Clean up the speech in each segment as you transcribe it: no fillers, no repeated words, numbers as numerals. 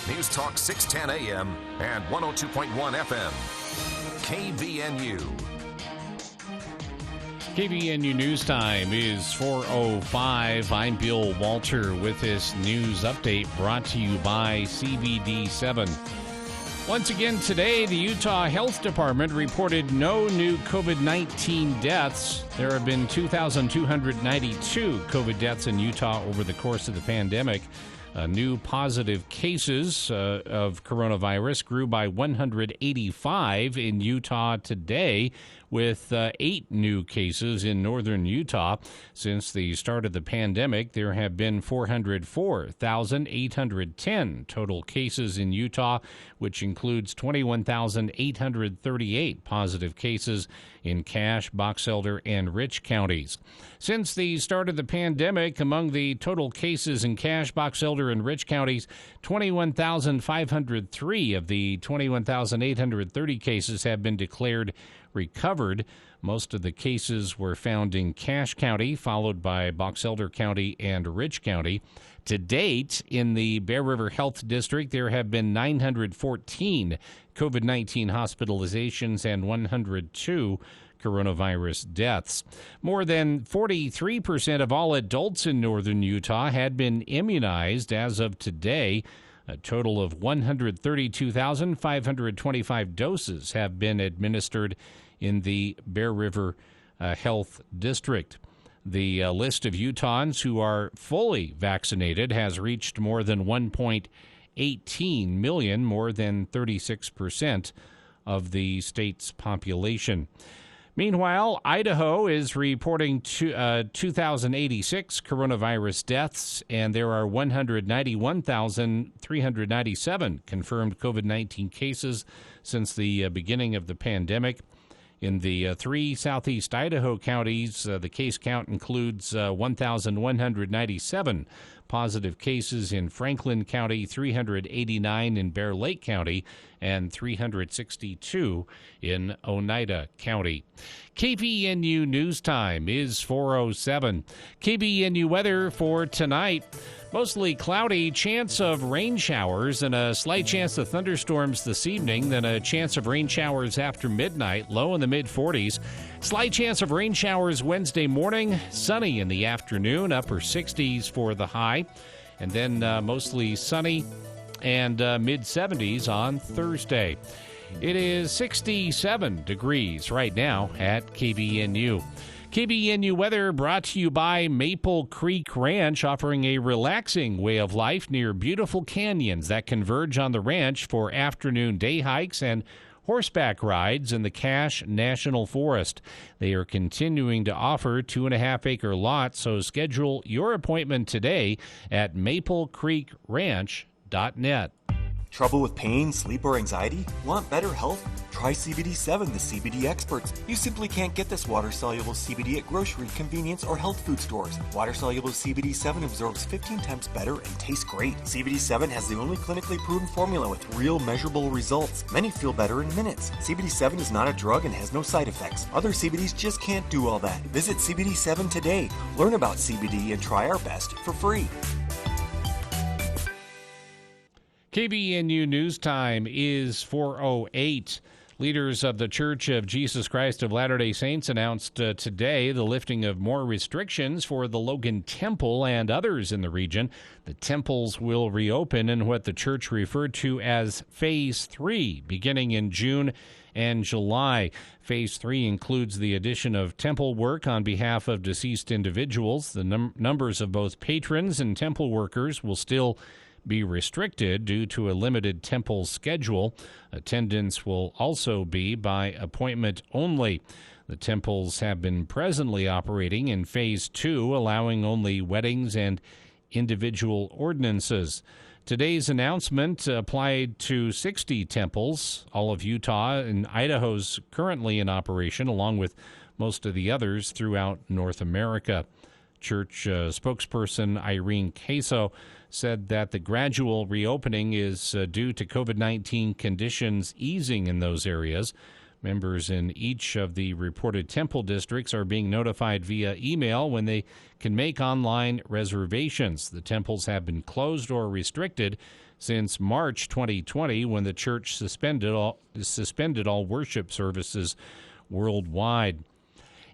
News Talk 610 AM and 102.1 FM. KVNU. KVNU News Time is 4:05. I'm Bill Walter with this news update brought to you by CBD7. Once again today, the Utah Health Department reported no new COVID-19 deaths. There have been 2,292 COVID deaths in Utah over the course of the pandemic. New positive cases of coronavirus grew by 185 in Utah today, with 8 new cases in northern Utah. Since the start of the pandemic, there have been 404,810 total cases in Utah, which includes 21,838 positive cases in Cache, Box Elder, and Rich counties. Since the start of the pandemic, among the total cases in Cache, Box Elder, and Rich counties, 21,503 of the 21,830 cases have been declared recovered. Most of the cases were found in Cache County, followed by Box Elder County and Rich County. To date, in the Bear River Health District, there have been 914 COVID-19 hospitalizations and 102 coronavirus deaths. More than 43% of all adults in northern Utah had been immunized as of today. A total of 132,525 doses have been administered in the Bear River Health District. The list of Utahns who are fully vaccinated has reached more than 1.18 million, more than 36% of the state's population. Meanwhile, Idaho is reporting 2,086 coronavirus deaths, and there are 191,397 confirmed COVID-19 cases since the beginning of the pandemic. In the 3 southeast Idaho counties, the case count includes 1,197 positive cases in Franklin County, 389 in Bear Lake County, and 362 in Oneida County. KVNU News Time is 4:07. KVNU weather for tonight. Mostly cloudy, chance of rain showers and a slight chance of thunderstorms this evening, then a chance of rain showers after midnight, low in the mid-40s. Slight chance of rain showers Wednesday morning, sunny in the afternoon, upper 60s for the high, and then mostly sunny and mid-70s on Thursday. It is 67 degrees right now at KVNU. KVNU weather brought to you by Maple Creek Ranch, offering a relaxing way of life near beautiful canyons that converge on the ranch for afternoon day hikes and horseback rides in the Cache National Forest. They are continuing to offer 2.5-acre lots, so schedule your appointment today at maplecreekranch.net. Trouble with pain, sleep, or anxiety? Want better health? Try CBD7, the CBD experts. You simply can't get this water-soluble CBD at grocery, convenience, or health food stores. Water-soluble CBD7 absorbs 15 times better and tastes great. CBD7 has the only clinically proven formula with real measurable results. Many feel better in minutes. CBD7 is not a drug and has no side effects. Other CBDs just can't do all that. Visit CBD7 today. Learn about CBD and try our best for free. KVNU News Time is 4:08. Leaders of the Church of Jesus Christ of Latter-day Saints announced today the lifting of more restrictions for the Logan Temple and others in the region. The temples will reopen in what the church referred to as Phase 3, beginning in June and July. Phase 3 includes the addition of temple work on behalf of deceased individuals. The numbers of both patrons and temple workers will still be restricted due to a limited temple schedule. Attendance will also be by appointment only. The temples have been presently operating in Phase 2, allowing only weddings and individual ordinances. Today's announcement applied to 60 temples. All of Utah and Idaho's currently in operation, along with most of the others throughout North America. Church spokesperson Irene Queso said that the gradual reopening is due to COVID-19 conditions easing in those areas. Members in each of the reported temple districts are being notified via email when they can make online reservations. The temples have been closed or restricted since March 2020, when the church suspended all worship services worldwide.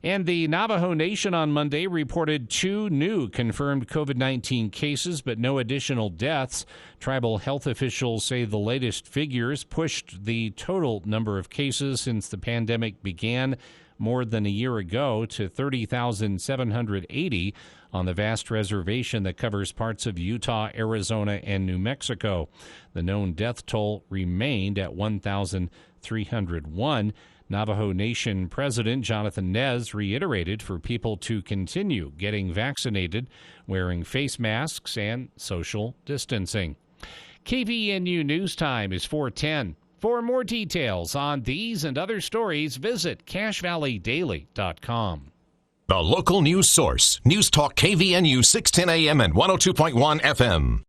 And the Navajo Nation on Monday reported 2 new confirmed COVID-19 cases, but no additional deaths. Tribal health officials say the latest figures pushed the total number of cases since the pandemic began more than a year ago to 30,780 on the vast reservation that covers parts of Utah, Arizona, and New Mexico. The known death toll remained at 1,301. Navajo Nation President Jonathan Nez reiterated for people to continue getting vaccinated, wearing face masks, and social distancing. KVNU News Time is 4:10. For more details on these and other stories, visit CacheValleyDaily.com. The local news source. News Talk KVNU 610 AM and 102.1 FM.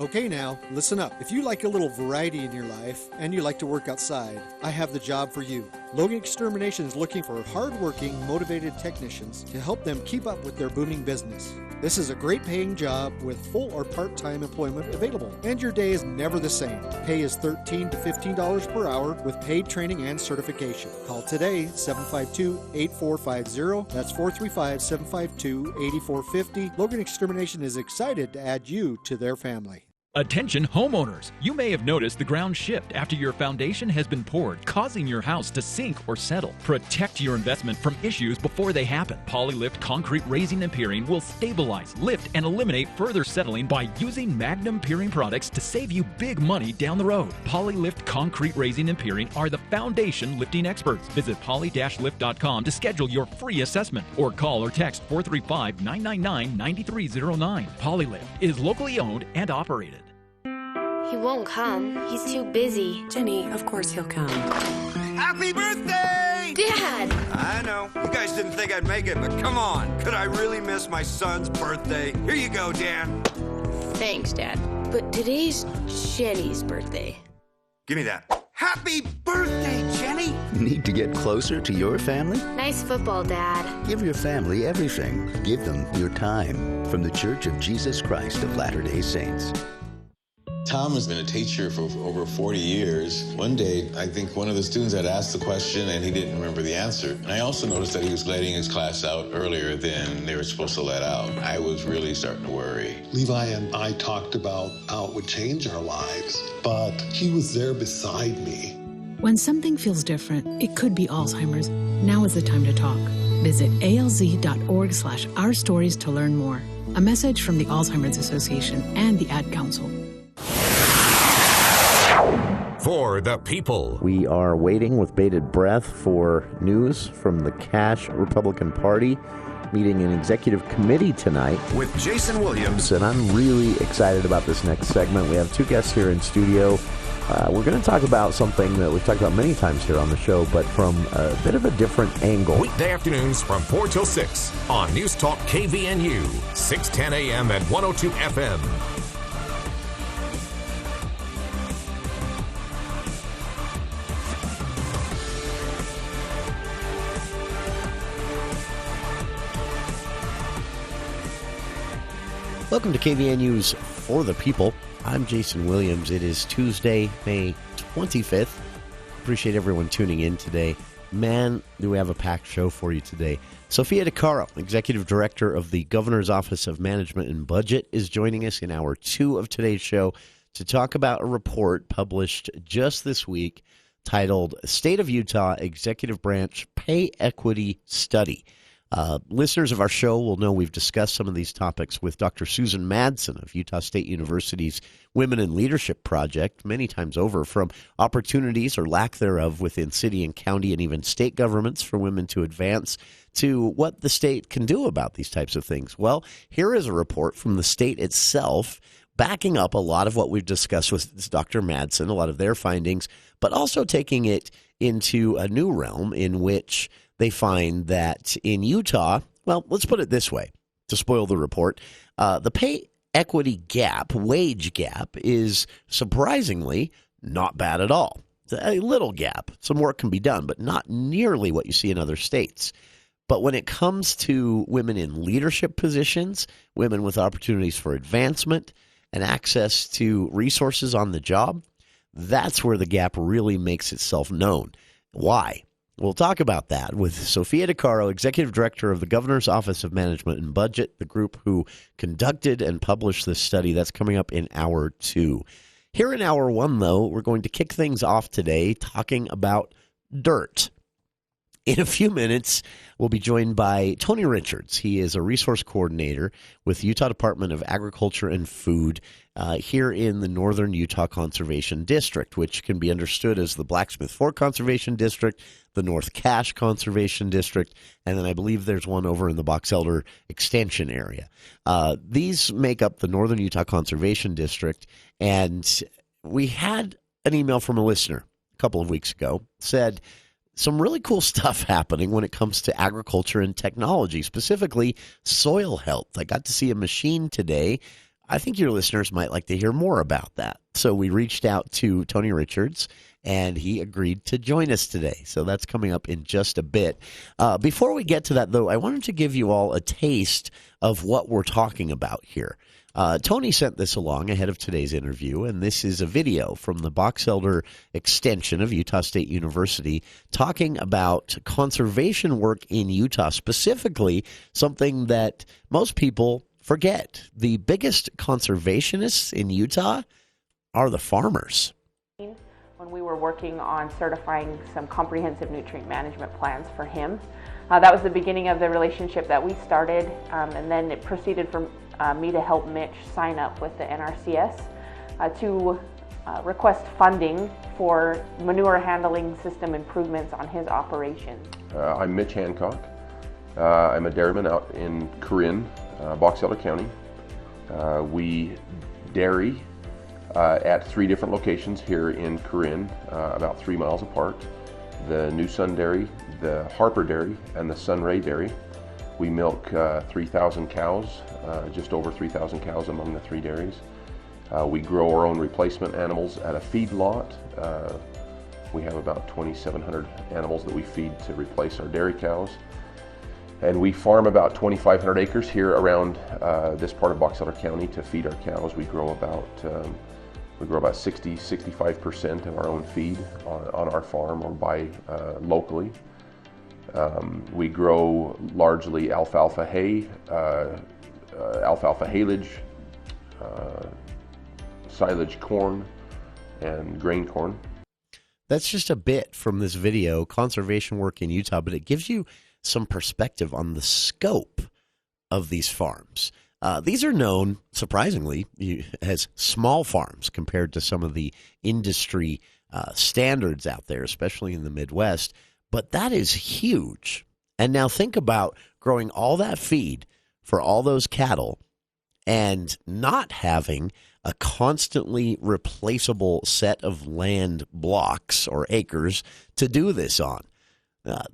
Okay, now, listen up. If you like a little variety in your life and you like to work outside, I have the job for you. Logan Extermination is looking for hardworking, motivated technicians to help them keep up with their booming business. This is a great paying job with full or part-time employment available, and your day is never the same. Pay is $13 to $15 per hour with paid training and certification. Call today, 752-8450. That's 435-752-8450. Logan Extermination is excited to add you to their family. Attention homeowners! You may have noticed the ground shift after your foundation has been poured, causing your house to sink or settle. Protect your investment from issues before they happen. Polylift Concrete Raising and Piering will stabilize, lift, and eliminate further settling by using Magnum Piering products to save you big money down the road. Polylift Concrete Raising and Piering are the foundation lifting experts. Visit poly-lift.com to schedule your free assessment or call or text 435-999-9309. Polylift is locally owned and operated. He won't come. He's too busy. Jenny, of course he'll come. Happy birthday! Dad! I know. You guys didn't think I'd make it, but come on. Could I really miss my son's birthday? Here you go, Dan. Thanks, Dad. But today's Jenny's birthday. Give me that. Happy birthday, Jenny! Need to get closer to your family? Nice football, Dad. Give your family everything. Give them your time. From the Church of Jesus Christ of Latter-day Saints. Tom has been a teacher for over 40 years. One day, I think one of the students had asked the question and he didn't remember the answer. And I also noticed that he was letting his class out earlier than they were supposed to let out. I was really starting to worry. Levi and I talked about how it would change our lives, but he was there beside me. When something feels different, it could be Alzheimer's. Now is the time to talk. Visit alz.org/ourstories to learn more. A message from the Alzheimer's Association and the Ad Council. For the people. We are waiting with bated breath for news from the Cache Republican Party meeting an executive committee tonight. With Jason Williams. And I'm really excited about this next segment. We have 2 guests here in studio. We're going to talk about something that we've talked about many times here on the show, but from a bit of a different angle. Weekday afternoons from 4 till 6 on News Talk KVNU, 610 AM and 102 FM. Welcome to KVNU's For the People. I'm Jason Williams. It is Tuesday, May 25th. Appreciate everyone tuning in today. Man, do we have a packed show for you today. Sophia DeCaro, Executive Director of the Governor's Office of Management and Budget, is joining us in hour 2 of today's show to talk about a report published just this week titled State of Utah Executive Branch Pay Equity Study. Listeners of our show will know we've discussed some of these topics with Dr. Susan Madsen of Utah State University's Women in Leadership Project many times over, from opportunities or lack thereof within city and county and even state governments for women to advance, to what the state can do about these types of things. Well, here is a report from the state itself backing up a lot of what we've discussed with Dr. Madsen, a lot of their findings, but also taking it into a new realm in which they find that in Utah, well, let's put it this way, to spoil the report, the pay equity gap, wage gap, is surprisingly not bad at all. It's a little gap. Some work can be done, but not nearly what you see in other states. But when it comes to women in leadership positions, women with opportunities for advancement, and access to resources on the job, that's where the gap really makes itself known. Why? We'll talk about that with Sophia DeCaro, Executive Director of the Governor's Office of Management and Budget, the group who conducted and published this study. That's coming up in Hour 2. Here in Hour 1, though, we're going to kick things off today talking about dirt. In a few minutes, we'll be joined by Tony Richards. He is a resource coordinator with Utah Department of Agriculture and Food here in the Northern Utah Conservation District, which can be understood as the Blacksmith Fork Conservation District, the North Cache Conservation District, and then I believe there's one over in the Box Elder Extension area. These make up the Northern Utah Conservation District, and we had an email from a listener a couple of weeks ago, said some really cool stuff happening when it comes to agriculture and technology, specifically soil health. I got to see a machine today. I think your listeners might like to hear more about that. So we reached out to Tony Richards, and he agreed to join us today. So that's coming up in just a bit. Before we get to that, though, I wanted to give you all a taste of what we're talking about here. Tony sent this along ahead of today's interview, and this is a video from the Box Elder Extension of Utah State University talking about conservation work in Utah, specifically something that most people forget. The biggest conservationists in Utah are the farmers. When we were working on certifying some comprehensive nutrient management plans for him, that was the beginning of the relationship that we started, and then it proceeded from me to help Mitch sign up with the NRCS to request funding for manure handling system improvements on his operation. I'm Mitch Hancock. I'm a dairyman out in Corinne, Box Elder County. We dairy at 3 different locations here in Corinne, about 3 miles apart. The New Sun Dairy, the Harper Dairy, and the Sunray Dairy. We milk 3,000 cows, just over 3,000 cows among the 3 dairies. We grow our own replacement animals at a feed lot. We have about 2,700 animals that we feed to replace our dairy cows. And we farm about 2,500 acres here around this part of Box Elder County to feed our cows. We grow about 65% of our own feed on our farm or buy locally. We grow largely alfalfa hay, alfalfa haylage, silage corn, and grain corn. That's just a bit from this video, conservation work in Utah, but it gives you some perspective on the scope of these farms. These are known, surprisingly, as small farms compared to some of the industry standards out there, especially in the Midwest. But that is huge. And now think about growing all that feed for all those cattle and not having a constantly replaceable set of land blocks or acres to do this on.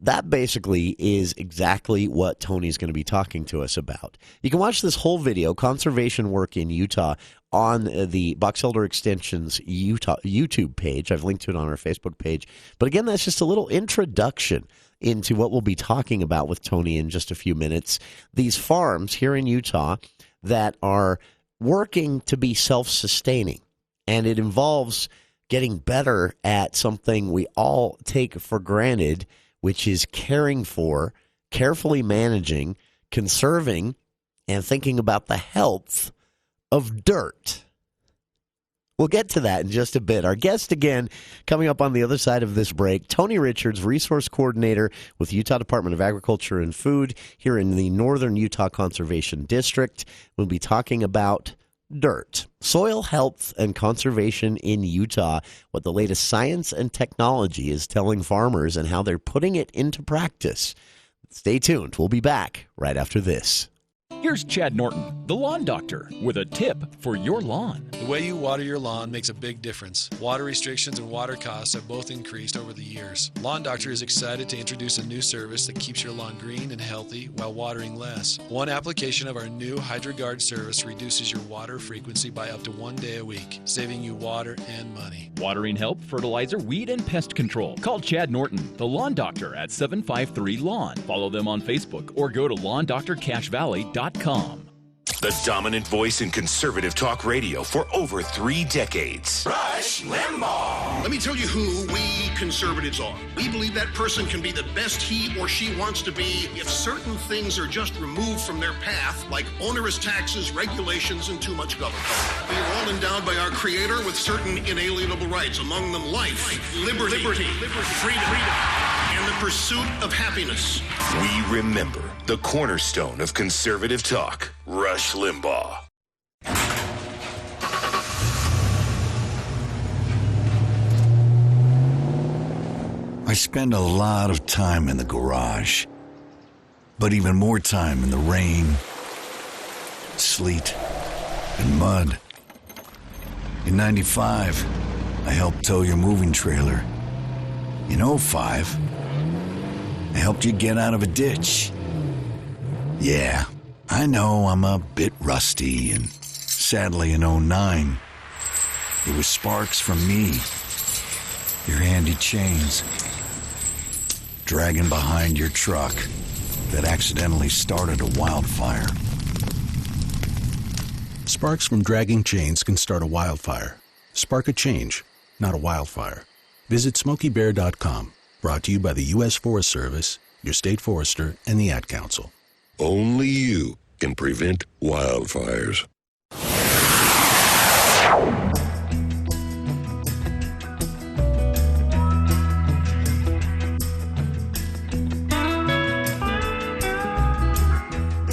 That basically is exactly what Tony's going to be talking to us about. You can watch this whole video, Conservation Work in Utah, on the Box Elder Extension's Utah YouTube page. I've linked to it on our Facebook page. But again, that's just a little introduction into what we'll be talking about with Tony in just a few minutes. These farms here in Utah that are working to be self-sustaining, and it involves getting better at something we all take for granted, which is caring for, carefully managing, conserving, and thinking about the health of dirt. We'll get to that in just a bit. Our guest again, coming up on the other side of this break, Tony Richards, Resource Coordinator with Utah Department of Agriculture and Food here in the Northern Utah Conservation District. We'll be talking about dirt, soil health, and conservation in Utah, what the latest science and technology is telling farmers and how they're putting it into practice. Stay tuned. We'll be back right after this. Here's Chad Norton, the lawn doctor, with a tip for your lawn. The way you water your lawn makes a big difference. Water restrictions and water costs have both increased over the years. Lawn Doctor is excited to introduce a new service that keeps your lawn green and healthy while watering less. One application of our new HydroGuard service reduces your water frequency by up to 1 day a week, saving you water and money. Watering help, fertilizer, weed, and pest control. Call Chad Norton, the lawn doctor, at 753-LAWN. Follow them on Facebook or go to LawnDoctorCacheValley.com. The dominant voice in conservative talk radio for over 3 decades. Rush Limbaugh. Let me tell you who we conservatives are. We believe that person can be the best he or she wants to be if certain things are just removed from their path, like onerous taxes, regulations, and too much government. We are all endowed by our Creator with certain inalienable rights, among them life, liberty, freedom, and the pursuit of happiness. We remember the cornerstone of conservative talk, Rush Limbaugh. I spend a lot of time in the garage, but even more time in the rain, sleet, and mud. In 95, I helped tow your moving trailer. In 05, I helped you get out of a ditch. Yeah, I know I'm a bit rusty, and sadly in 09, it was sparks from me, your handy chains, dragging behind your truck that accidentally started a wildfire. Sparks from dragging chains can start a wildfire. Spark a change, not a wildfire. Visit SmokeyBear.com. Brought to you by the U.S. Forest Service, your state forester, and the Ad Council. Only you can prevent wildfires.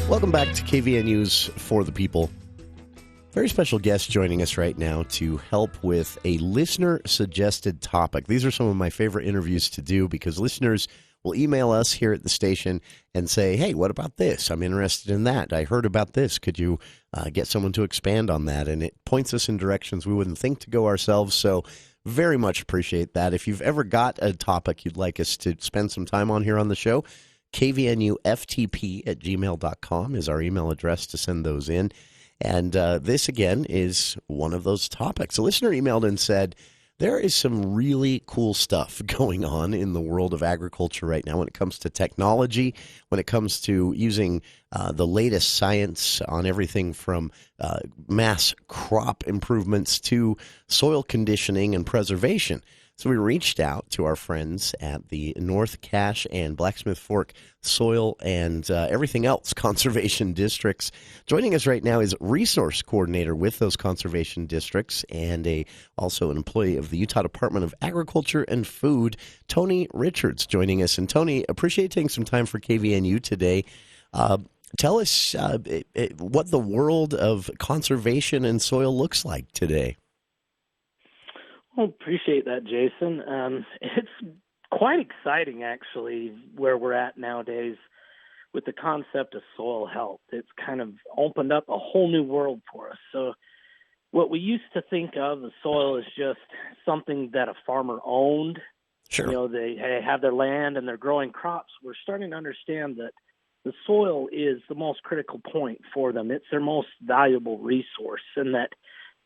Welcome back to KVNU's For the People. Very special guest joining us right now to help with a listener-suggested topic. These are some of my favorite interviews to do because listeners will email us here at the station and say, hey, what about this? I'm interested in that. I heard about this. Could you get someone to expand on that? And it points us in directions we wouldn't think to go ourselves, so very much appreciate that. If you've ever got a topic you'd like us to spend some time on here on the show, kvnuftp@gmail.com is our email address to send those in. And this, again, is one of those topics. A listener emailed and said, there is some really cool stuff going on in the world of agriculture right now when it comes to technology, when it comes to using the latest science on everything from mass crop improvements to soil conditioning and preservation. So we reached out to our friends at the North Cache and Blacksmith Fork Soil and Everything Else Conservation Districts. Joining us right now is Resource Coordinator with those conservation districts and also an employee of the Utah Department of Agriculture and Food, Tony Richards, joining us. And Tony, appreciate taking some time for KVNU today. Tell us what the world of conservation and soil looks like today. Well, appreciate that, Jason. It's quite exciting, actually, where we're at nowadays with the concept of soil health. It's kind of opened up a whole new world for us. So what we used to think of as soil as just something that a farmer owned. Sure. You know, they have their land and they're growing crops. We're starting to understand that the soil is the most critical point for them. It's their most valuable resource, and that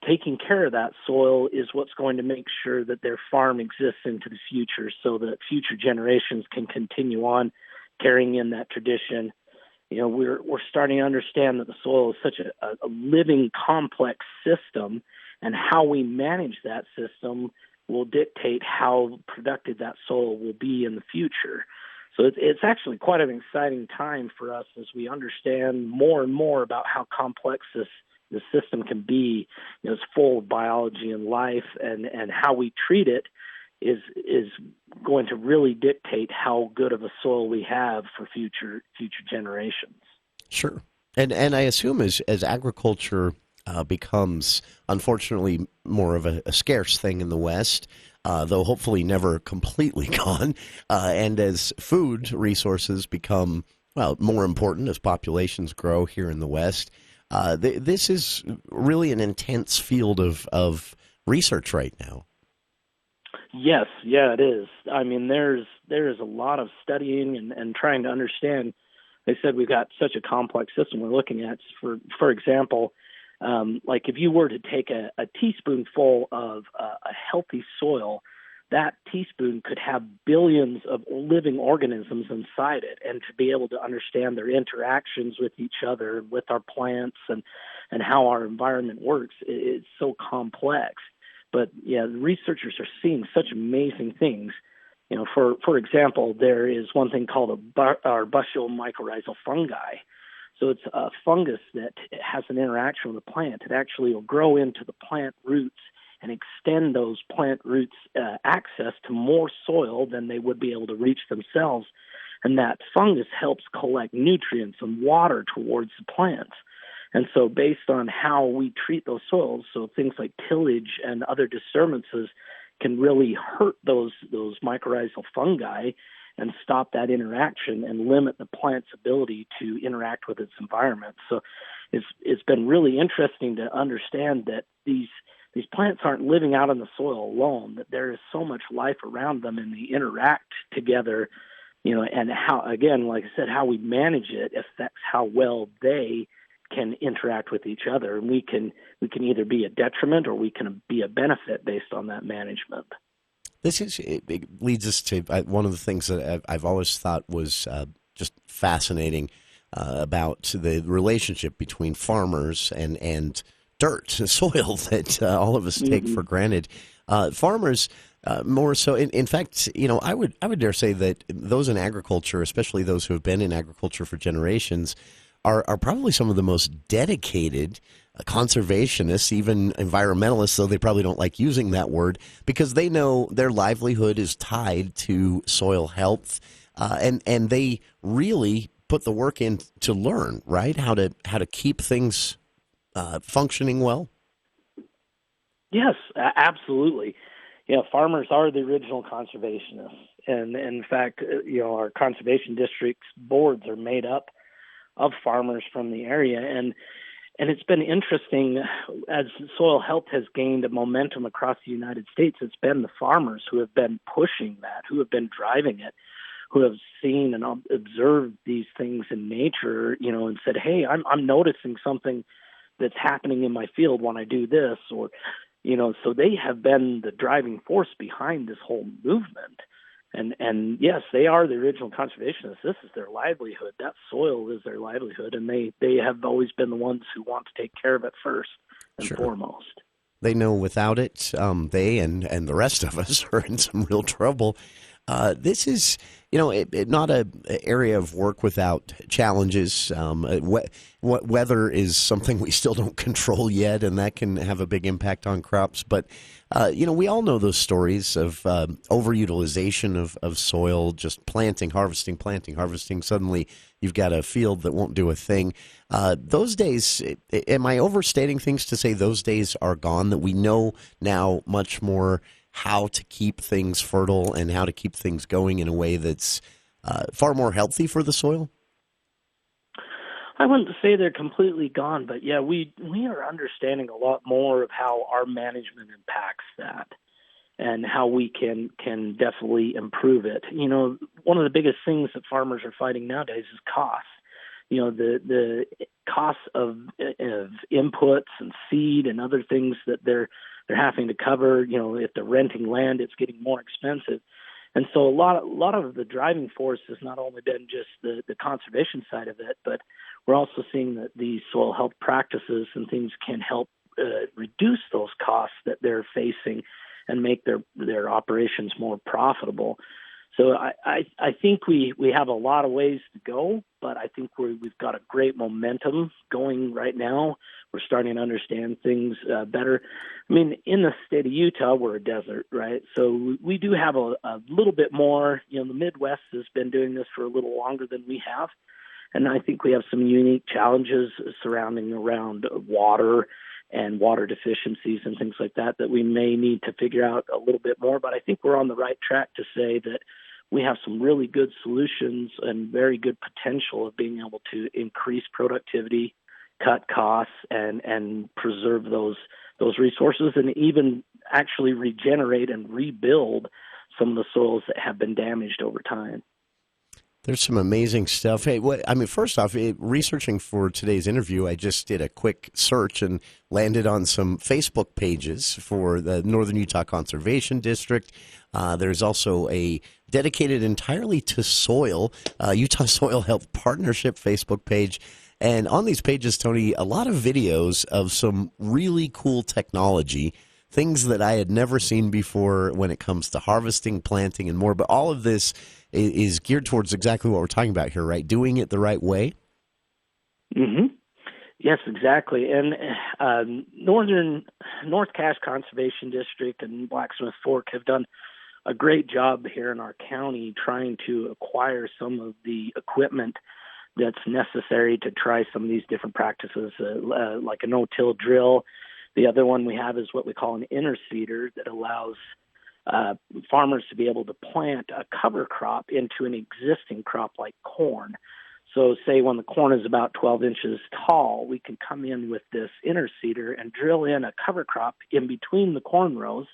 taking care of that soil is what's going to make sure that their farm exists into the future so that future generations can continue on carrying in that tradition. You know, we're starting to understand that the soil is such a living, complex system, and how we manage that system will dictate how productive that soil will be in the future. So it's actually quite an exciting time for us as we understand more and more about how complex the system can be. You know, it's full of biology and life, and how we treat it is going to really dictate how good of a soil we have for future generations. Sure. And I assume as agriculture becomes, unfortunately, more of a scarce thing in the West, though hopefully never completely gone, and as food resources become, well, more important as populations grow here in the West, this is really an intense field of research right now. Yes, yeah, it is. I mean, there is a lot of studying and trying to understand. They said we've got such a complex system we're looking at. For example, like if you were to take a teaspoonful of a healthy soil, that teaspoon could have billions of living organisms inside it, and to be able to understand their interactions with each other, with our plants, and how our environment works, it's so complex. But yeah, the researchers are seeing such amazing things. You know, for example, there is one thing called arbuscular mycorrhizal fungi. So it's a fungus that has an interaction with the plant. It actually will grow into the plant roots and extend those plant roots access to more soil than they would be able to reach themselves. And that fungus helps collect nutrients and water towards the plants. And so based on how we treat those soils, so things like tillage and other disturbances can really hurt those mycorrhizal fungi and stop that interaction and limit the plant's ability to interact with its environment. So it's been really interesting to understand that these plants aren't living out in the soil alone, that there is so much life around them and they interact together, you know, and how, again, like I said, how we manage it affects how well they can interact with each other. And we can either be a detriment or we can be a benefit based on that management. It leads us to one of the things that I've always thought was just fascinating about the relationship between farmers and dirt, soil that all of us take for granted. Farmers more so. In fact, you know, I would dare say that those in agriculture, especially those who have been in agriculture for generations, are probably some of the most dedicated conservationists, even environmentalists, though they probably don't like using that word, because they know their livelihood is tied to soil health, and they really put the work in to learn, right, how to keep things functioning well. Yes, absolutely. Yeah, farmers are the original conservationists, and in fact, you know, our conservation districts boards are made up of farmers from the area, and it's been interesting as soil health has gained a momentum across the United States. It's been the farmers who have been pushing that, who have been driving it, who have seen and observed these things in nature, you know, and said, "Hey, I'm noticing something that's happening in my field when I do this," or, you know, so they have been the driving force behind this whole movement. And yes, they are the original conservationists. This is their livelihood. That soil is their livelihood, and they have always been the ones who want to take care of it first and foremost. They know without it, they and the rest of us are in some real trouble. This is, you know, not an area of work without challenges. Weather is something we still don't control yet, and that can have a big impact on crops. But, you know, we all know those stories of overutilization of soil, just planting, harvesting. Suddenly you've got a field that won't do a thing. Those days, am I overstating things to say those days are gone, that we know now much more how to keep things fertile and how to keep things going in a way that's far more healthy for the soil? I wouldn't say they're completely gone, but yeah, we are understanding a lot more of how our management impacts that and how we can definitely improve it. You know, one of the biggest things that farmers are fighting nowadays is costs. You know, the costs of inputs and seed and other things that they're having to cover. You know, if they're renting land, it's getting more expensive. And so a lot of the driving force has not only been just the conservation side of it, but we're also seeing that these soil health practices and things can help reduce those costs that they're facing and make their operations more profitable. So I think we have a lot of ways to go, but I think we've got a great momentum going right now. We're starting to understand things better. I mean, in the state of Utah, we're a desert, right? So we do have a little bit more. You know, the Midwest has been doing this for a little longer than we have. And I think we have some unique challenges surrounding around water and water deficiencies and things like that we may need to figure out a little bit more. But I think we're on the right track to say that we have some really good solutions and very good potential of being able to increase productivity, cut costs, and preserve those resources, and even actually regenerate and rebuild some of the soils that have been damaged over time. There's some amazing stuff. Hey, first off, researching for today's interview, I just did a quick search and landed on some Facebook pages for the Northern Utah Conservation District. There's also a dedicated entirely to soil, Utah Soil Health Partnership Facebook page. And on these pages, Tony, a lot of videos of some really cool technology, things that I had never seen before when it comes to harvesting, planting, and more. But all of this is geared towards exactly what we're talking about here, right? Doing it the right way? Mm-hmm. Yes, exactly. And North Cache Conservation District and Blacksmith Fork have done a great job here in our county trying to acquire some of the equipment that's necessary to try some of these different practices, like a no-till drill. The other one we have is what we call an interseeder that allows farmers to be able to plant a cover crop into an existing crop like corn. So say when the corn is about 12 inches tall, we can come in with this interseeder and drill in a cover crop in between the corn rows.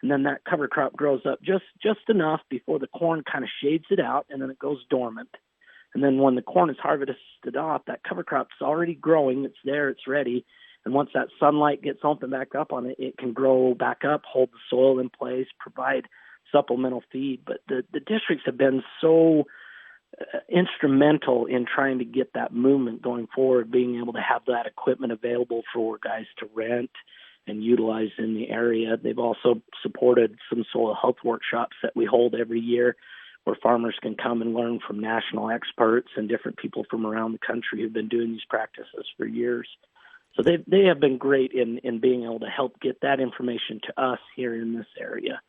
And then that cover crop grows up just enough before the corn kind of shades it out, and then it goes dormant. And then when the corn is harvested off, that cover crop's already growing. It's there. It's ready. And once that sunlight gets opened back up on it, it can grow back up, hold the soil in place, provide supplemental feed. But the districts have been so instrumental in trying to get that movement going forward, being able to have that equipment available for guys to rent and utilize in the area. They've also supported some soil health workshops that we hold every year where farmers can come and learn from national experts and different people from around the country who've been doing these practices for years. So they have been great in being able to help get that information to us here in this area.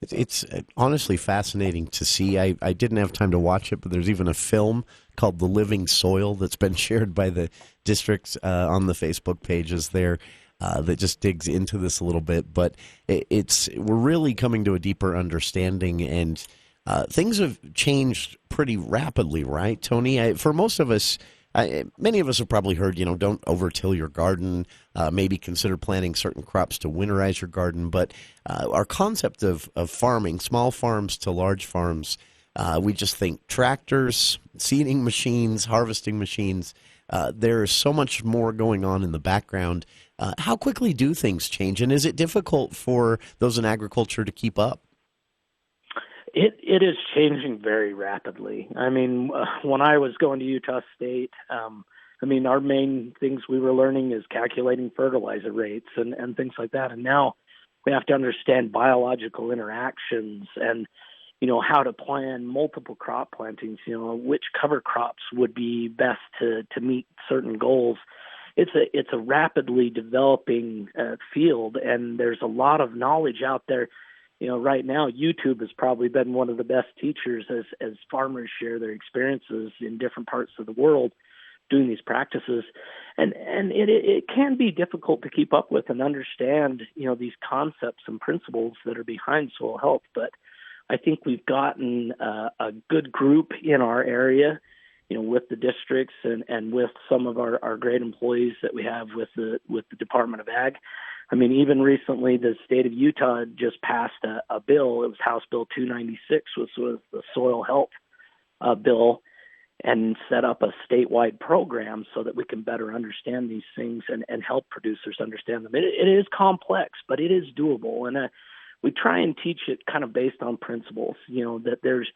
It's honestly fascinating to see. I didn't have time to watch it, but there's even a film called The Living Soil that's been shared by the districts on the Facebook pages there that just digs into this a little bit. But we're really coming to a deeper understanding, and things have changed pretty rapidly, right, Tony? For most of us, many of us have probably heard, don't over-till your garden, maybe consider planting certain crops to winterize your garden. But our concept of farming, small farms to large farms, we just think tractors, seeding machines, harvesting machines. There's so much more going on in the background. How quickly do things change, and is it difficult for those in agriculture to keep up? It is changing very rapidly. I mean, when I was going to Utah State, our main things we were learning is calculating fertilizer rates and things like that. And now we have to understand biological interactions and, how to plan multiple crop plantings, which cover crops would be best to meet certain goals. It's a rapidly developing field, and there's a lot of knowledge out there. Right now, YouTube has probably been one of the best teachers as farmers share their experiences in different parts of the world doing these practices. And it can be difficult to keep up with and understand, these concepts and principles that are behind soil health. But I think we've gotten a good group in our area, with the districts and with some of our great employees that we have with the Department of Ag. Even recently, the state of Utah just passed a bill. It was House Bill 296, which was the soil health bill, and set up a statewide program so that we can better understand these things and help producers understand them. It is complex, but it is doable. And we try and teach it kind of based on principles, that there's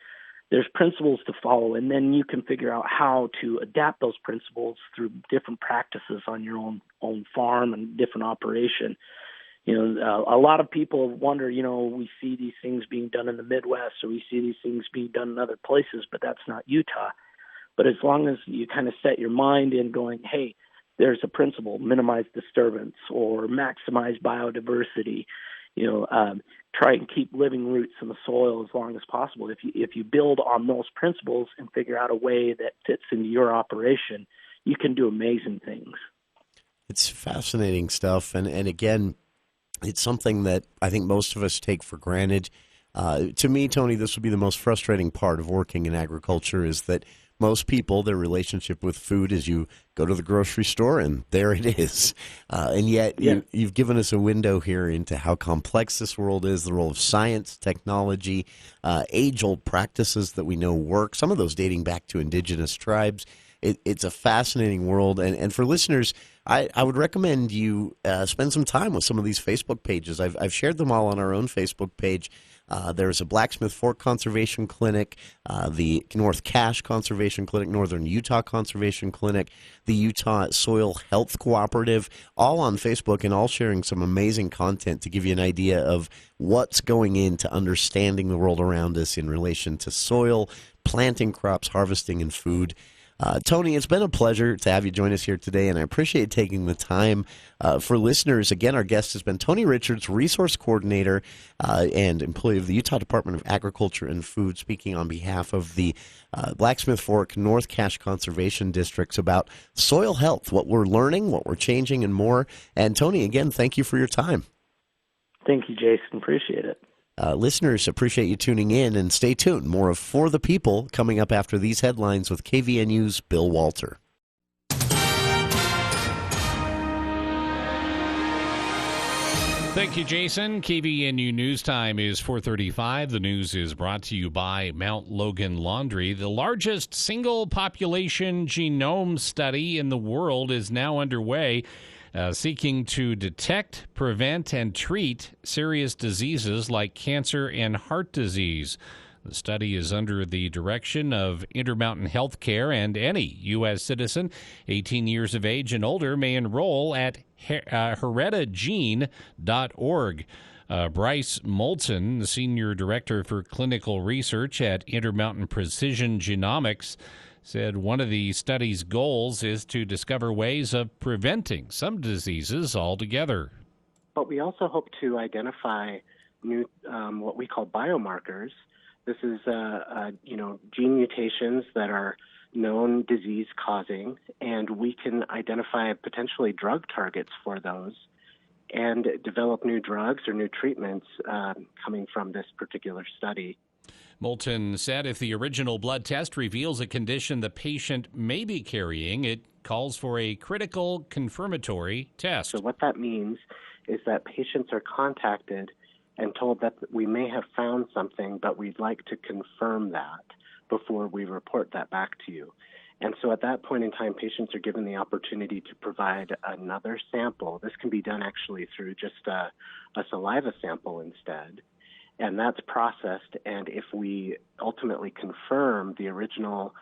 principles to follow, and then you can figure out how to adapt those principles through different practices on your own farm and different operation. A lot of people wonder, we see these things being done in the Midwest, or we see these things being done in other places, but that's not Utah. But as long as you kind of set your mind in going, hey, there's a principle, minimize disturbance or maximize biodiversity, try and keep living roots in the soil as long as possible. If you build on those principles and figure out a way that fits into your operation, you can do amazing things. It's fascinating stuff. And again, it's something that I think most of us take for granted. To me, Tony, this would be the most frustrating part of working in agriculture, is that most people, their relationship with food is you go to the grocery store and there it is. And yet you've given us a window here into how complex this world is, the role of science, technology, age-old practices that we know work, some of those dating back to indigenous tribes. It's a fascinating world. And for listeners, I would recommend you spend some time with some of these Facebook pages. I've shared them all on our own Facebook page. There's a Blacksmith Fork Conservation Clinic, the North Cache Conservation Clinic, Northern Utah Conservation Clinic, the Utah Soil Health Cooperative, all on Facebook and all sharing some amazing content to give you an idea of what's going into understanding the world around us in relation to soil, planting crops, harvesting, and food. Tony, it's been a pleasure to have you join us here today, and I appreciate taking the time. For listeners, again, our guest has been Tony Richards, Resource Coordinator and employee of the Utah Department of Agriculture and Food, speaking on behalf of the Blacksmith Fork North Cache Conservation Districts about soil health, what we're learning, what we're changing, and more. And Tony, again, thank you for your time. Thank you, Jason. Appreciate it. Listeners, appreciate you tuning in, and stay tuned. More of For the People coming up after these headlines with KVNU's Bill Walter. Thank you, Jason. KVNU News Time is 4:35. The news is brought to you by Mount Logan Laundry. The largest single population genome study in the world is now underway, seeking to detect, prevent, and treat serious diseases like cancer and heart disease. The study is under the direction of Intermountain Healthcare, and any U.S. citizen 18 years of age and older may enroll at heredagene.org. Bryce Moulton, the Senior Director for Clinical Research at Intermountain Precision Genomics, said one of the study's goals is to discover ways of preventing some diseases altogether. But we also hope to identify new, what we call biomarkers. This is, gene mutations that are known disease-causing, and we can identify potentially drug targets for those and develop new drugs or new treatments coming from this particular study. Moulton said if the original blood test reveals a condition the patient may be carrying, it calls for a critical confirmatory test. So what that means is that patients are contacted and told that we may have found something, but we'd like to confirm that before we report that back to you. And so at that point in time, patients are given the opportunity to provide another sample. This can be done actually through just a saliva sample instead. And that's processed, and if we ultimately confirm the original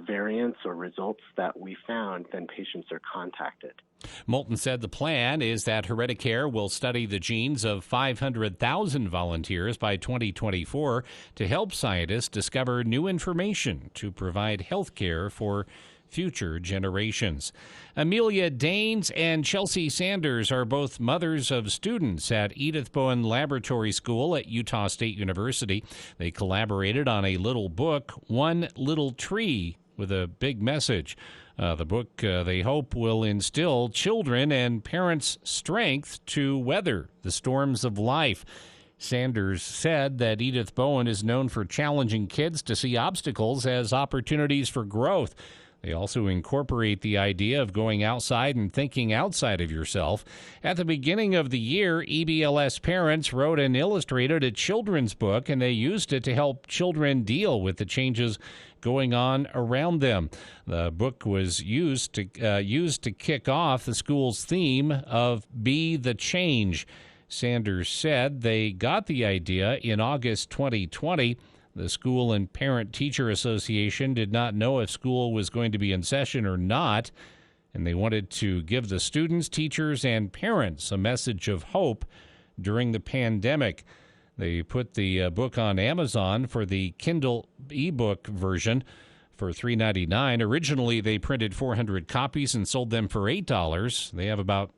variants or results that we found, then patients are contacted. Moulton said the plan is that Heredicare will study the genes of 500,000 volunteers by 2024 to help scientists discover new information to provide health care for future generations. Amelia Daines and Chelsea Sanders are both mothers of students at Edith Bowen Laboratory School at Utah State University. They collaborated on a little book, One Little Tree, with a big message. The book, they hope, will instill children and parents' strength to weather the storms of life. Sanders said that Edith Bowen is known for challenging kids to see obstacles as opportunities for growth. They also incorporate the idea of going outside and thinking outside of yourself. At the beginning of the year, EBLS parents wrote and illustrated a children's book, and they used it to help children deal with the changes going on around them. The book was used to kick off the school's theme of Be the Change. Sanders said they got the idea in August 2020. The School and Parent-Teacher Association did not know if school was going to be in session or not, and they wanted to give the students, teachers, and parents a message of hope during the pandemic. They put the book on Amazon for the Kindle ebook version for $3.99. Originally, they printed 400 copies and sold them for $8. They have about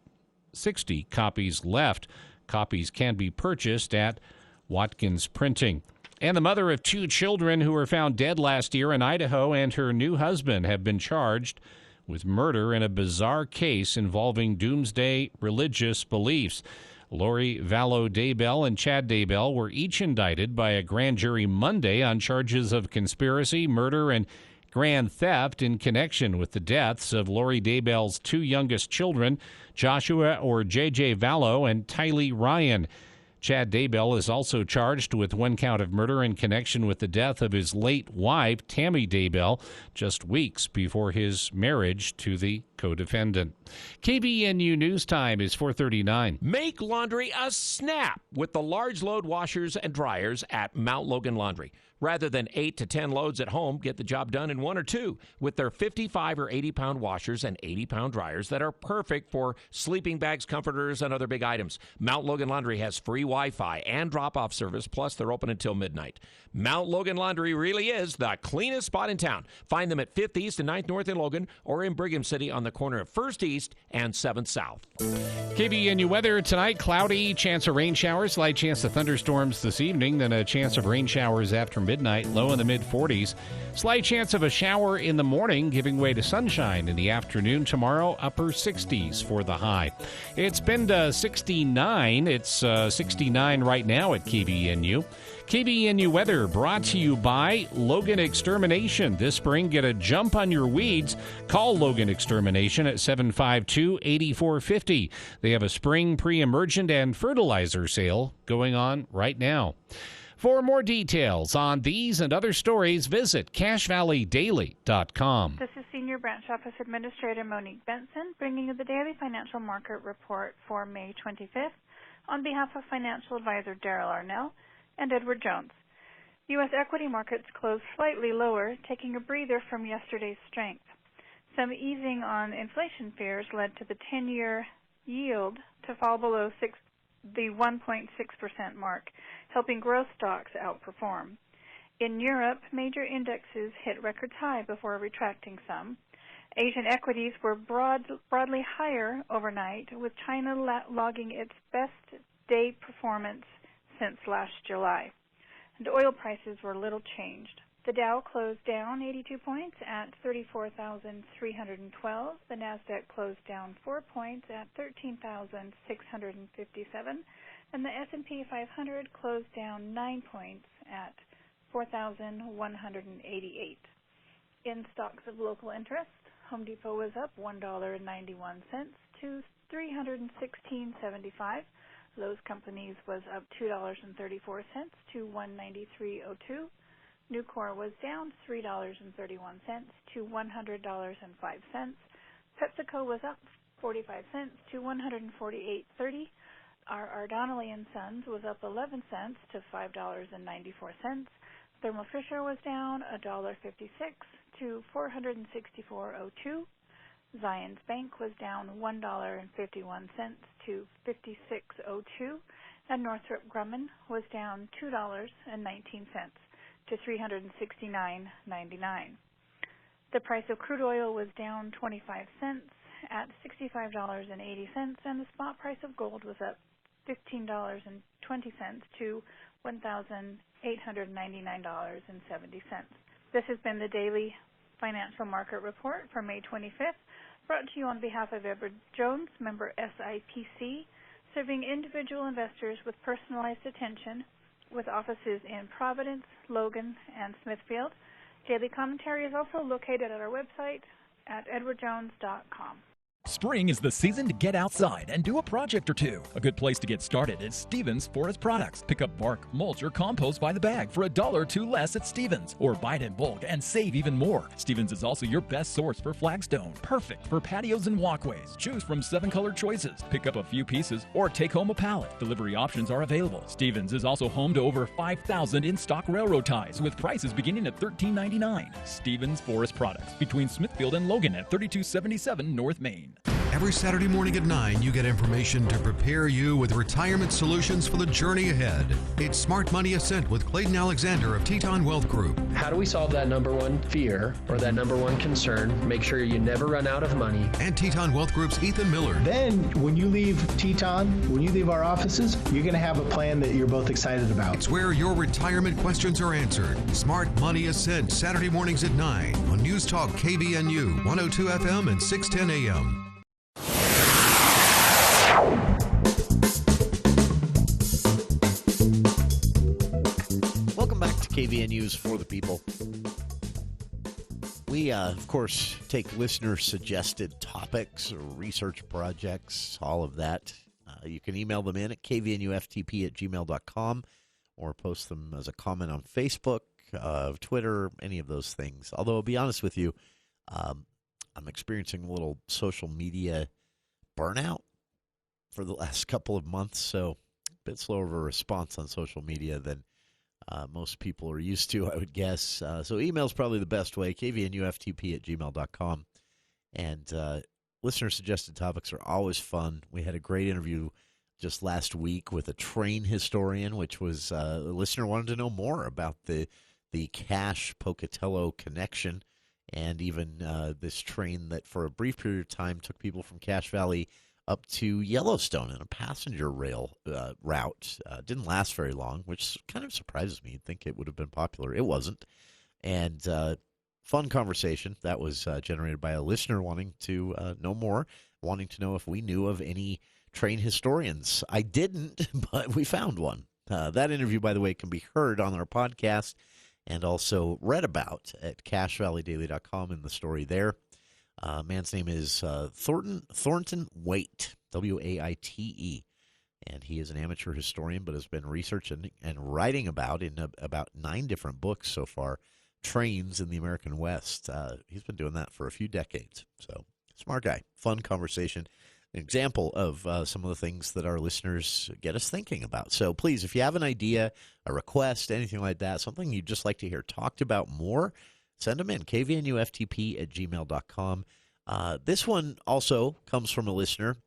60 copies left. Copies can be purchased at Watkins Printing. And the mother of 2 children who were found dead last year in Idaho and her new husband have been charged with murder in a bizarre case involving doomsday religious beliefs. Lori Vallow Daybell and Chad Daybell were each indicted by a grand jury Monday on charges of conspiracy, murder, and grand theft in connection with the deaths of Lori Daybell's two youngest children, Joshua or J.J. Vallow and Tylee Ryan. Chad Daybell is also charged with one count of murder in connection with the death of his late wife, Tammy Daybell, just weeks before his marriage to the co-defendant. KVNU News Time is 4:39. Make laundry a snap with the large load washers and dryers at Mount Logan Laundry. Rather than 8 to 10 loads at home, get the job done in 1 or 2 with their 55 or 80-pound washers and 80-pound dryers that are perfect for sleeping bags, comforters, and other big items. Mount Logan Laundry has free Wi-Fi and drop-off service, plus they're open until midnight. Mount Logan Laundry really is the cleanest spot in town. Find them at 5th East and 9th North in Logan or in Brigham City on the corner of 1st East and 7th South. KVNU weather tonight, cloudy, chance of rain showers, slight chance of thunderstorms this evening, then a chance of rain showers after midnight, low in the mid-40s. Slight chance of a shower in the morning, giving way to sunshine in the afternoon tomorrow, upper 60s for the high. It's been to 69. It's 69 right now at KVNU. KVNU weather brought to you by Logan Extermination. This spring, get a jump on your weeds. Call Logan Extermination at 752-8450. They have a spring pre-emergent and fertilizer sale going on right now. For more details on these and other stories, visit CashValleyDaily.com. This is Senior Branch Office Administrator Monique Benson, bringing you the Daily Financial Market Report for May 25th on behalf of Financial Advisor Daryl Arnell and Edward Jones. U.S. equity markets closed slightly lower, taking a breather from yesterday's strength. Some easing on inflation fears led to the 10-year yield to fall below the 1.6% mark, helping growth stocks outperform. In Europe, major indexes hit records high before retracting some. Asian equities were broadly higher overnight, with China logging its best day performance since last July. And oil prices were little changed. The Dow closed down 82 points at 34,312. The Nasdaq closed down 4 points at 13,657. And the S&P 500 closed down 9 points at 4,188. In stocks of local interest, Home Depot was up $1.91 to $316.75. Lowe's Companies was up $2.34 to $193.02. Nucor was down $3.31 to $100.05. PepsiCo was up 45 cents to $148.30. R.R. Donnelley & Sons was up 11 cents to $5.94. Thermo Fisher was down $1.56 to $464.02. Zions Bank was down $1.51 to $56.02, and Northrop Grumman was down $2.19 to $369.99. The price of crude oil was down 25 cents at $65.80, and the spot price of gold was up $15.20 to $1,899.70. This has been the Daily Financial Market Report for May 25th, brought to you on behalf of Edward Jones, member SIPC, serving individual investors with personalized attention, with offices in Providence, Logan, and Smithfield. Daily commentary is also located at our website at edwardjones.com. Spring is the season to get outside and do a project or two. A good place to get started is Stevens Forest Products. Pick up bark, mulch, or compost by the bag for $1 or $2 less at Stevens, or buy it in bulk and save even more. Stevens is also your best source for flagstone, perfect for patios and walkways. Choose from 7 color choices. Pick up a few pieces or take home a pallet. Delivery options are available. Stevens is also home to over 5,000 in-stock railroad ties with prices beginning at $13.99. Stevens Forest Products, between Smithfield and Logan at 3277 North Main. Every Saturday morning at 9, you get information to prepare you with retirement solutions for the journey ahead. It's Smart Money Ascent with Clayton Alexander of Teton Wealth Group. How do we solve that number one fear or that number one concern? Make sure you never run out of money. And Teton Wealth Group's Ethan Miller. Then, when you leave Teton, when you leave our offices, you're going to have a plan that you're both excited about. It's where your retirement questions are answered. Smart Money Ascent, Saturday mornings at 9 on News Talk KVNU, 102 FM and 610 AM. Welcome back to KVNU's For the People. We, of course, take listener-suggested topics or research projects, all of that. You can email them in at kvnuftp@gmail.com or post them as a comment on Facebook, Twitter, any of those things. Although, I'll be honest with you, I'm experiencing a little social media burnout for the last couple of months, so a bit slower of a response on social media than most people are used to, I would guess. So email is probably the best way, kvnuftp@gmail.com. And listener-suggested topics are always fun. We had a great interview just last week with a train historian, which was a listener wanted to know more about the Cache-Pocatello connection, and even this train that for a brief period of time took people from Cache Valley up to Yellowstone in a passenger rail route. Didn't last very long, which kind of surprises me. You'd think it would have been popular. It wasn't. And fun conversation that was generated by a listener wanting to know more, wanting to know if we knew of any train historians. I didn't, but we found one. That interview, by the way, can be heard on our podcast and also read about at CacheValleyDaily.com in the story there. Man's name is Thornton Waite, W-A-I-T-E, and he is an amateur historian but has been researching and writing about, in about 9 different books so far, trains in the American West. He's been doing that for a few decades. So, smart guy. Fun conversation. An example of some of the things that our listeners get us thinking about. So please, if you have an idea, a request, anything like that, something you'd just like to hear talked about more, send them in, kvnuftp@gmail.com. This one also comes from a listener.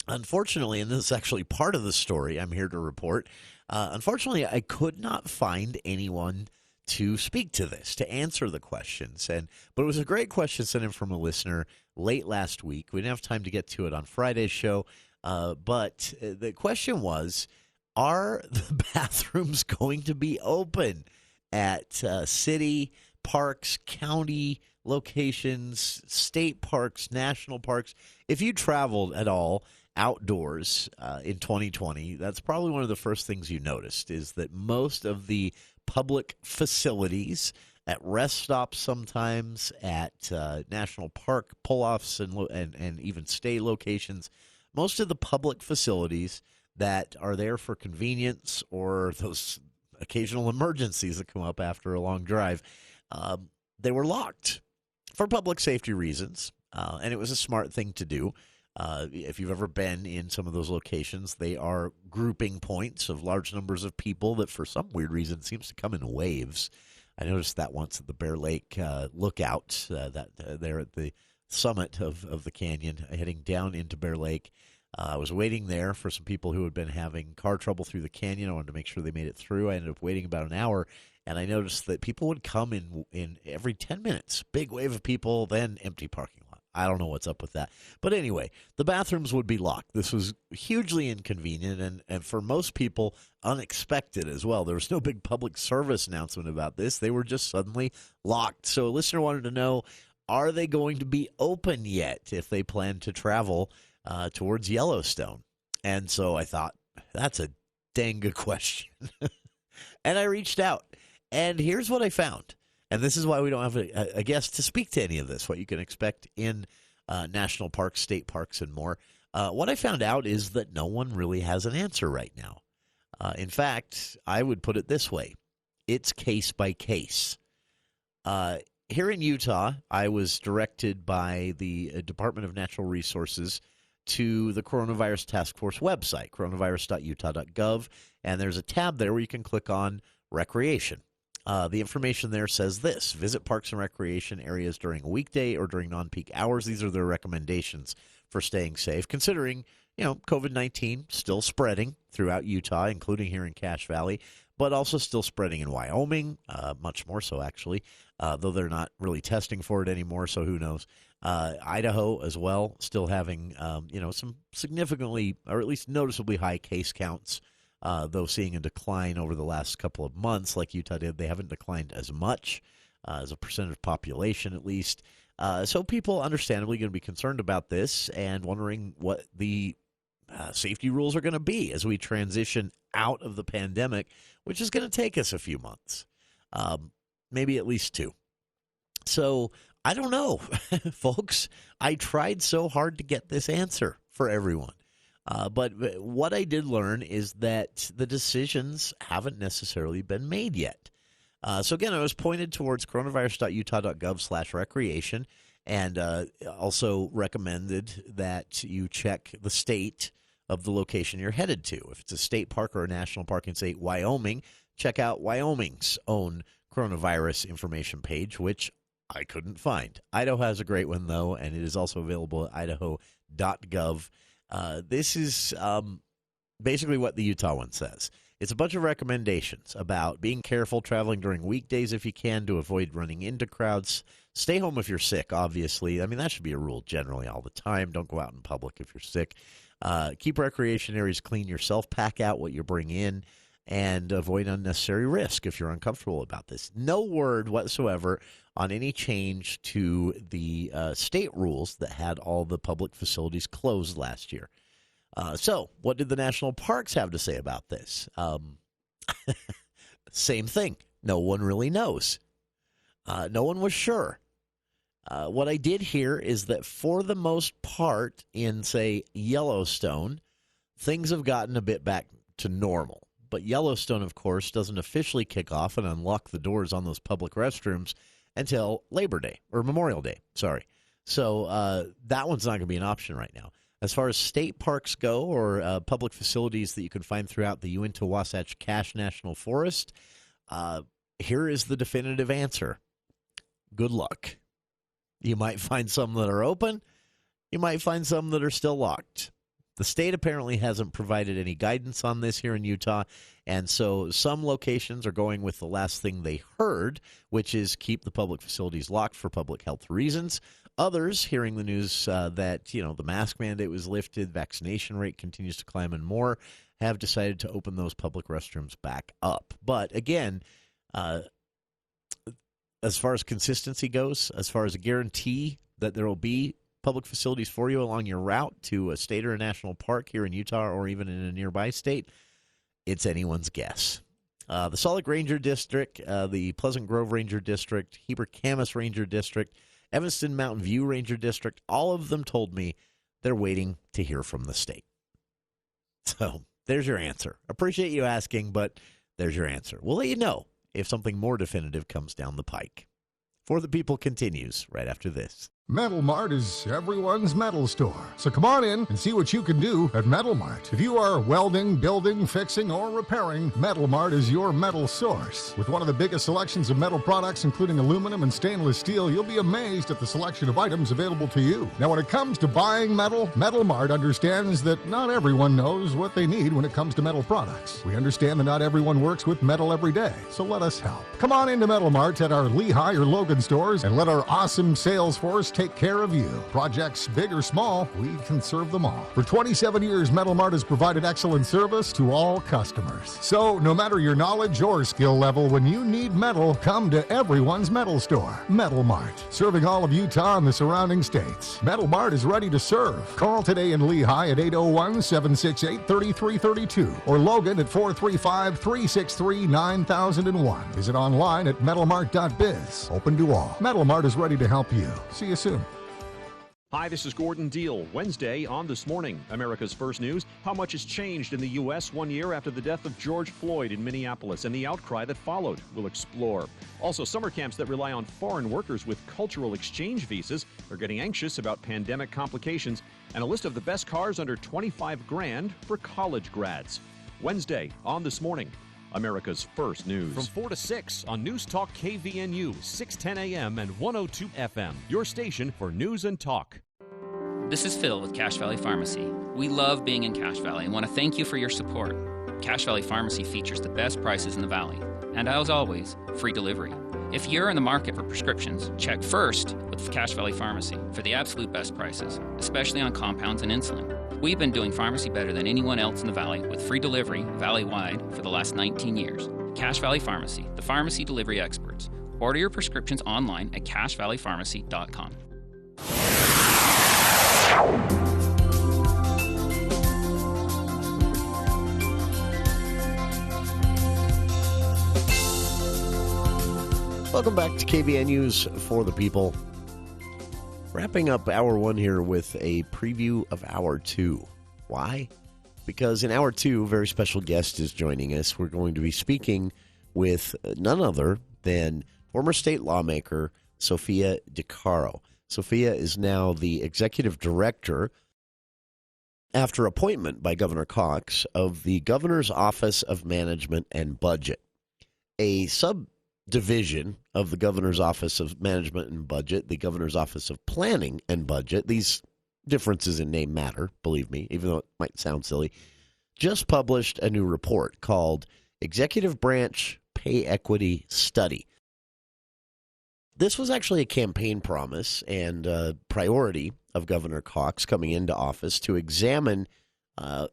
Unfortunately, and this is actually part of the story I'm here to report, unfortunately, I could not find anyone to speak to this, to answer the questions. But it was a great question sent in from a listener late last week. We didn't have time to get to it on Friday's show, but the question was, are the bathrooms going to be open at city parks, county locations, state parks, national parks? If you traveled at all outdoors in 2020, that's probably one of the first things you noticed, is that most of the public facilities, at rest stops sometimes, at national park pull-offs and even stay locations, most of the public facilities that are there for convenience or those occasional emergencies that come up after a long drive, they were locked for public safety reasons, and it was a smart thing to do. If you've ever been in some of those locations, they are grouping points of large numbers of people that for some weird reason seems to come in waves. I noticed that once at the Bear Lake Lookout, there at the summit of the canyon, heading down into Bear Lake. I was waiting there for some people who had been having car trouble through the canyon. I wanted to make sure they made it through. I ended up waiting about an hour, and I noticed that people would come in every 10 minutes. Big wave of people, then empty parking lot. I don't know what's up with that. But anyway, the bathrooms would be locked. This was hugely inconvenient and for most people, unexpected as well. There was no big public service announcement about this. They were just suddenly locked. So a listener wanted to know, are they going to be open yet if they plan to travel towards Yellowstone? And so I thought, that's a dang good question. And I reached out. And here's what I found. And this is why we don't have a guest to speak to any of this, what you can expect in national parks, state parks, and more. What I found out is that no one really has an answer right now. In fact, I would put it this way. It's case by case. Here in Utah, I was directed by the Department of Natural Resources to the Coronavirus Task Force website, coronavirus.utah.gov, and there's a tab there where you can click on recreation. The information there says this: visit parks and recreation areas during a weekday or during non-peak hours. These are their recommendations for staying safe, considering, COVID-19 still spreading throughout Utah, including here in Cache Valley, but also still spreading in Wyoming, much more so actually, though they're not really testing for it anymore, so who knows. Idaho as well, still having, some significantly, or at least noticeably high case counts, though seeing a decline over the last couple of months like Utah did. They haven't declined as much as a percentage of population, at least. So people understandably going to be concerned about this and wondering what the safety rules are going to be as we transition out of the pandemic, which is going to take us a few months, maybe at least 2. So I don't know, folks. I tried so hard to get this answer for everyone. But what I did learn is that the decisions haven't necessarily been made yet. So again, I was pointed towards coronavirus.utah.gov/recreation, and also recommended that you check the state of the location you're headed to. If it's a state park or a national park in, say, Wyoming, check out Wyoming's own coronavirus information page, which I couldn't find. Idaho has a great one, though, and it is also available at idaho.gov. This is basically what the Utah one says. It's a bunch of recommendations about being careful traveling during weekdays if you can to avoid running into crowds. Stay home if you're sick, obviously. I mean, that should be a rule generally all the time. Don't go out in public if you're sick. Keep recreation areas clean yourself. Pack out what you bring in, and avoid unnecessary risk if you're uncomfortable about this. No word whatsoever on any change to the state rules that had all the public facilities closed last year. So what did the national parks have to say about this? Same thing. No one really knows. No one was sure. What I did hear is that for the most part in, say, Yellowstone, things have gotten a bit back to normal. But Yellowstone, of course, doesn't officially kick off and unlock the doors on those public restrooms until Labor Day, or Memorial Day, sorry. So that one's not going to be an option right now. As far as state parks go, or public facilities that you can find throughout the Uinta-Wasatch Cache National Forest, here is the definitive answer. Good luck. You might find some that are open. You might find some that are still locked. The state apparently hasn't provided any guidance on this here in Utah, and so some locations are going with the last thing they heard, which is keep the public facilities locked for public health reasons. Others, hearing the news that, the mask mandate was lifted, vaccination rate continues to climb and more, have decided to open those public restrooms back up. But again, as far as consistency goes, as far as a guarantee that there will be public facilities for you along your route to a state or a national park here in Utah or even in a nearby state, it's anyone's guess. The Salt Lake Ranger District, the Pleasant Grove Ranger District, Heber-Camas Ranger District, Evanston Mountain View Ranger District, all of them told me they're waiting to hear from the state. So there's your answer. Appreciate you asking, but there's your answer. We'll let you know if something more definitive comes down the pike. For the People continues right after this. Metal Mart is everyone's metal store. So come on in and see what you can do at Metal Mart. If you are welding, building, fixing, or repairing, Metal Mart is your metal source. With one of the biggest selections of metal products, including aluminum and stainless steel, you'll be amazed at the selection of items available to you. Now, when it comes to buying metal, Metal Mart understands that not everyone knows what they need when it comes to metal products. We understand that not everyone works with metal every day, so let us help. Come on into Metal Mart at our Lehigh or Logan stores and let our awesome sales force take care of you. Projects big or small, we can serve them all. For 27 years, Metal Mart has provided excellent service to all customers. So no matter your knowledge or skill level, when you need metal, come to everyone's metal store. Metal Mart, serving all of Utah and the surrounding states. Metal Mart is ready to serve. Call today in Lehigh at 801-768-3332 or Logan at 435-363-9001. Visit online at metalmart.biz. Open to all. Metal Mart is ready to help you. See you soon. Hi, this is Gordon Deal. Wednesday on This Morning, America's First News. How much has changed in the U.S. 1 year after the death of George Floyd in Minneapolis and the outcry that followed? We'll explore. Also, summer camps that rely on foreign workers with cultural exchange visas are getting anxious about pandemic complications, and a list of the best cars under $25,000 for college grads. Wednesday on This Morning, America's First News. From 4 to 6 on News Talk KVNU, 610 AM and 102 FM. Your station for news and talk. This is Phil with Cache Valley Pharmacy. We love being in Cache Valley and want to thank you for your support. Cache Valley Pharmacy features the best prices in the valley. And as always, free delivery. If you're in the market for prescriptions, check first with Cache Valley Pharmacy for the absolute best prices, especially on compounds and insulin. We've been doing pharmacy better than anyone else in the valley with free delivery valley-wide for the last 19 years. Cache Valley Pharmacy, the pharmacy delivery experts. Order your prescriptions online at cachevalleypharmacy.com. Welcome back to KVNU's For the People. Wrapping up hour one here with a preview of hour two. Why? Because in hour two, a very special guest is joining us. We're going to be speaking with none other than former state lawmaker Sofia DeCaro. Sofia is now the executive director, after appointment by Governor Cox, of the Governor's Office of Management and Budget, a subdivision of the Governor's Office of Management and Budget, the Governor's Office of Planning and Budget. These differences in name matter, believe me, even though it might sound silly. Just published a new report called Executive Branch Pay Equity Study. This was actually a campaign promise and priority of Governor Cox coming into office to examine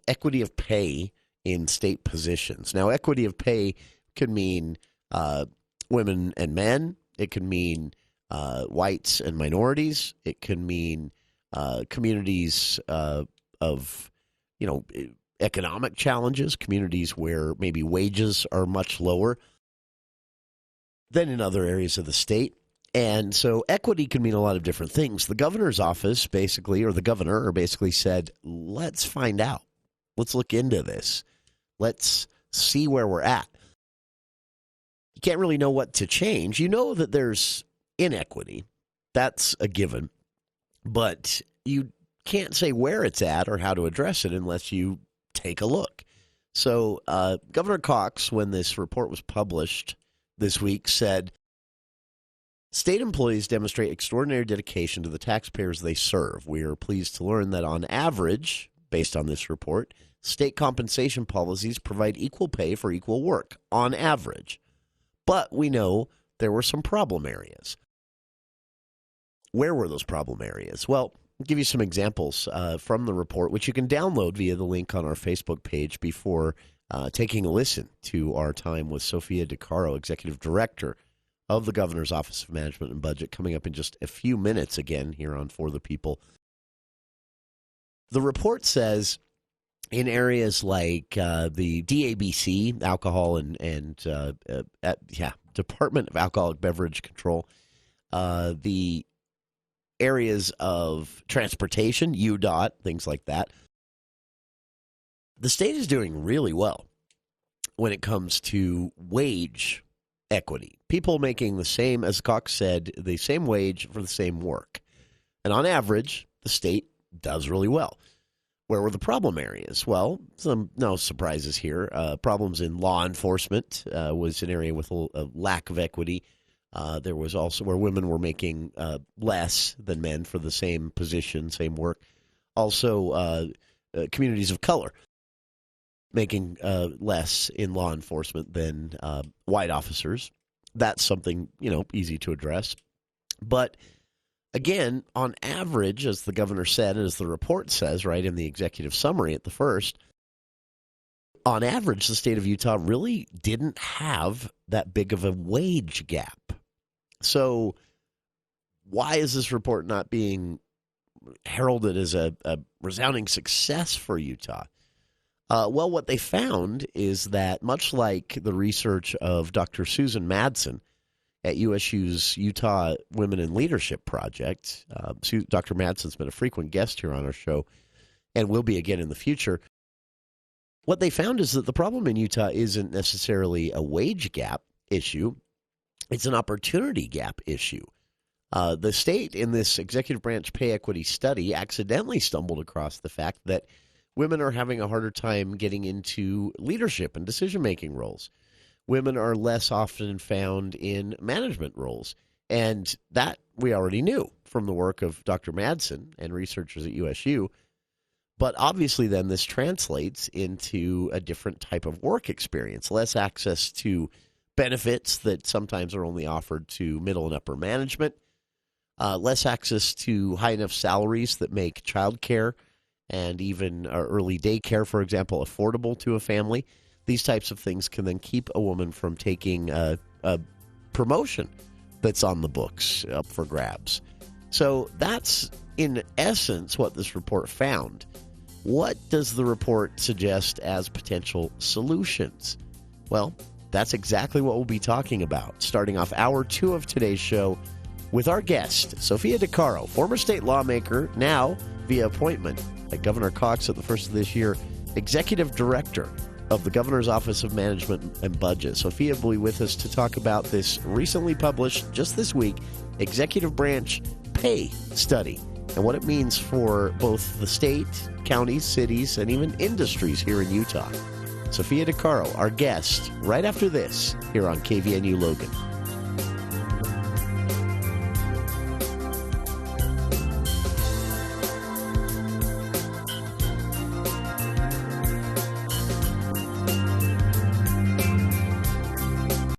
equity of pay in state positions. Now, equity of pay could mean women and men. It could mean whites and minorities. It can mean communities of, economic challenges, communities where maybe wages are much lower than in other areas of the state. And so equity can mean a lot of different things. The governor's office basically, or the governor basically said, let's find out. Let's look into this. Let's see where we're at. You can't really know what to change. You know that there's inequity. That's a given. But you can't say where it's at or how to address it unless you take a look. So Governor Cox, when this report was published this week, said, state employees demonstrate extraordinary dedication to the taxpayers they serve. We are pleased to learn that on average, based on this report, state compensation policies provide equal pay for equal work, on average. But we know there were some problem areas. Where were those problem areas? Well, I'll give you some examples from the report, which you can download via the link on our Facebook page before taking a listen to our time with Sofia DeCaro, Executive Director of the Governor's Office of Management and Budget, coming up in just a few minutes again here on For the People. The report says in areas like the DABC, Alcohol and Department of Alcoholic Beverage Control, the areas of transportation, UDOT, things like that, the state is doing really well when it comes to wage equity. People making the same, as Cox said, the same wage for the same work. And on average, the state does really well. Where were the problem areas? Well, no surprises here. Problems in law enforcement was an area with a lack of equity. There was also where women were making less than men for the same position, same work. Also, communities of color making less in law enforcement than white officers. That's something, easy to address. But again, on average, as the governor said, and as the report says, right in the executive summary at the first, on average, the state of Utah really didn't have that big of a wage gap. So why is this report not being heralded as a resounding success for Utah? Well, what they found is that much like the research of Dr. Susan Madsen at USU's Utah Women in Leadership Project, Dr. Madsen's been a frequent guest here on our show and will be again in the future. What they found is that the problem in Utah isn't necessarily a wage gap issue. It's an opportunity gap issue. The state in this executive branch pay equity study accidentally stumbled across the fact that women are having a harder time getting into leadership and decision-making roles. Women are less often found in management roles. And that we already knew from the work of Dr. Madsen and researchers at USU. But obviously then this translates into a different type of work experience, less access to benefits that sometimes are only offered to middle and upper management, less access to high enough salaries that make childcare and even early daycare, for example, affordable to a family. These types of things can then keep a woman from taking a promotion that's on the books up for grabs. So that's, in essence, what this report found. What does the report suggest as potential solutions? Well, that's exactly what we'll be talking about. Starting off hour 2 of today's show, with our guest, Sophia DeCaro, former state lawmaker, now via appointment by Governor Cox at the first of this year, Executive Director of the Governor's Office of Management and Budget. Sophia will be with us to talk about this recently published, just this week, Executive Branch Pay Study and what it means for both the state, counties, cities, and even industries here in Utah. Sophia DeCaro, our guest, right after this here on KVNU Logan.